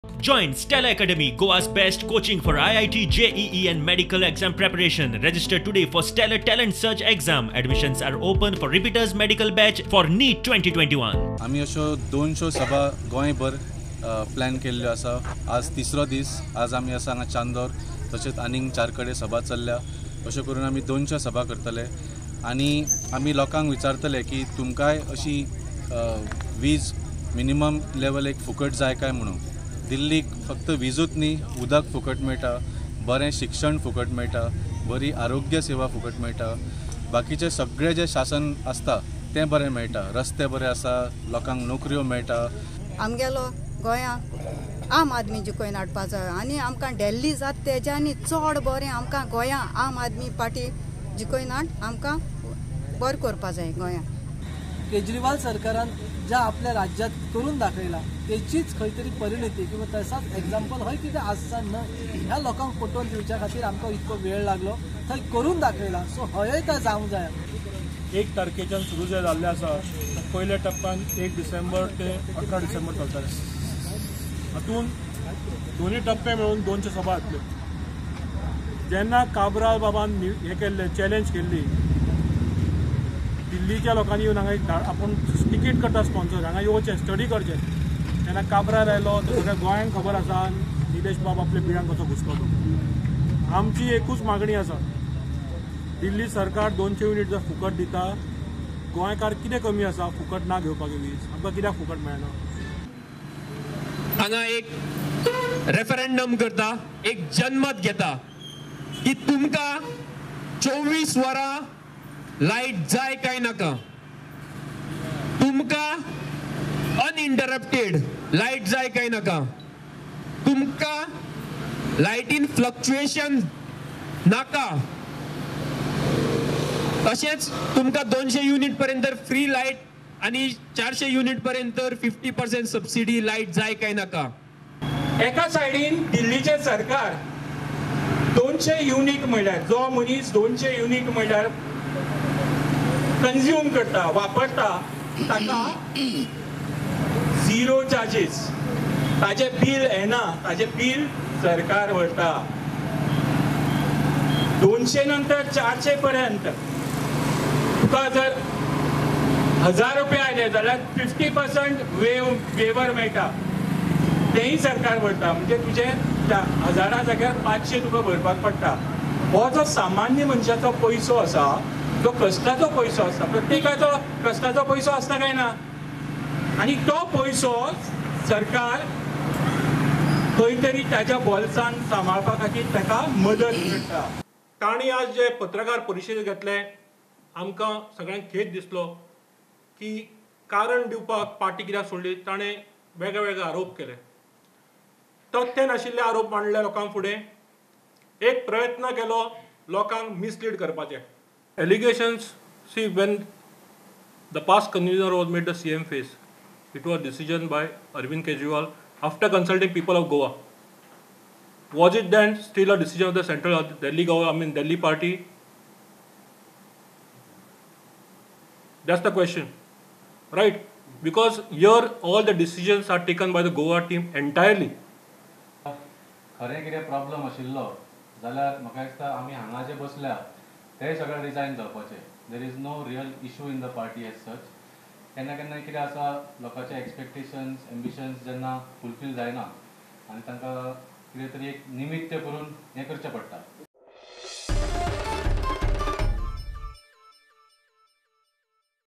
Join Stella Academy, Goa's best coaching for IIT, JEE, and medical exam preparation. Register today for Stellar Talent Search exam. Admissions are open for repeaters medical batch for NEET 2021. आम्ही अशो 200 सभा गोंयभर plan केल्ल्यो आसा. आज तिसरो दीस. आज आमी आसा हांगा चांदोर, तशेंच आनीक 4 कडेन सभा चल्ल्या. अशें करून आमी 200 सभा करतले आनी आमी लोकांक विचारतले की तुमकांय अशी वीज मिनिमम लेवल एक फुकट जाय काय म्हणून. दिल्लीक फक्त वीजूच न्ही, उदक फुकट मेळटा, बरें शिक्षण फुकट मेळटा, बरी आरोग्य सेवा फुकट मेळटा, बाकीचे सगळे जे शासन आसता तें बरें मेळटा, रस्ते बरे आसा, लोकांक नोकऱ्यो मेळटा. आमगेलो गोंयांत आम आदमी जिखून हाडपा जाय आनी आमकां दिल्ली जाता तेज्यानी चड बरें आमकां गोंयां आम आदमी पार्टी जिखून हाड आमकां बरें करपा जाय गोंयां. केजरीवाल सरकारान ज्या आपल्या राज्यात करून दाखयला तेचीच खंय तरी परिणती किंवा तसाच एक्झाम्पल हय कितें आसचा न ह्या लोकांक पटोवन दिवच्या खातीर आमकां इतको वेळ लागलो. थंय करून दाखयला, सो हयय तें जावंक जाय. 1 तारखेच्यान सुरू जे जाल्ले आसा पयल्या टप्प्यान 1 डिसेंबर ते 18 डिसेंबर चलतले. हातून दोन्ही टप्पे मेळून 200 सभा जातल्यो. जेन्ना काबराल बाबान हे केल्ले चॅलेंज केल्ली, दिल्लीच्या लोकांनी येवन हांगा आपूण तिकीट करता स्पॉन्सर हांगा येवचें स्टडी करचें. तेन्ना काबराल आयलो, तो सगळ्या गोंयांक खबर आसा निलेश बाब आपल्या बिळांक कसो घुसलो तो. आमची एकूच मागणी आसा, दिल्ली सरकार 200 युनिट जर फुकट दिता, गोंयकार कितें कमी आसा फुकट ना घेवपाक वीज, आमकां कित्याक फुकट मेळना. हांगा एक रेफरंडम करता, एक जनमत घेता की तुमकां 24 वरां लायट जाय काय नाका. तुमकां अनइंटरप्टेड लायट जाय काय नाका. तुमकां लायटीन फ्लक्च्युएशन नाका. तशेंच तुमकां 200 युनिट पर्यंत फ्री लायट आणि 400 युनिट पर्यंत 50% सबसिडी लायट जाय काय नाका. एका सायडीन दिल्लीचे सरकार 200 युनिट म्हणल्यार जो मनीस 200 युनिट म्हणल्यार कंज्यूम करता, वापरता, ताका झिरो चार्जीस, ताजे बिल येना, ताजे बिल सरकार भरता. 200 नंतर 400 पर्यंत तुका जर 1000 रुपया आयले जाल्यार 50% वेवर मेळटा, तेही सरकार भरता. म्हणजे तुजे 1000 जाग्यार 500 तुका भरपाक पडटा. हो जो सामान्य मनशाचो पयसो आसा, तो कश्टाचो पयसो आसता, प्रत्येकाचो कश्टाचो पयसो आसता काय ना, आणि तो पयसो सरकार खंय तरी ताच्या बोल्सान सांबाळपा खातीर ताका मदत करता. तांणी आज जे पत्रकार परिशदेक घेतले, आमकां सगळ्यांक खेद दिसलो की कारण दिवपाक पार्टी कित्याक सोडली. ताणें वेगळे वेगळे आरोप केले, तथ्य नाशिल्ले आरोप मांडले लोकां फुडें. एक प्रयत्न केलो लोकांक मिसलीड करपाचे. Allegations, see, when the past convener was made the CM face, it was a decision by Arvind Kejriwal after consulting people of Goa. Was it then still a decision of the central Delhi government, Delhi party? That's the question, right? Because here all the decisions are taken by the Goa team entirely. खरें कितें problem आशिल्लो जाल्यार म्हाका दिसता आमी हांगा जे बसल्या ते सगळे रिजायन जावपाचे. There is no real issue in the party as such. केन्ना केन्ना कितें आसा, लोकांचे एक्सपेक्टेशन्स, एम्बिशन्स जेन्ना फुलफील जायना आनी तांकां कितें तरी एक निमित्त करून हें करचें पडटा.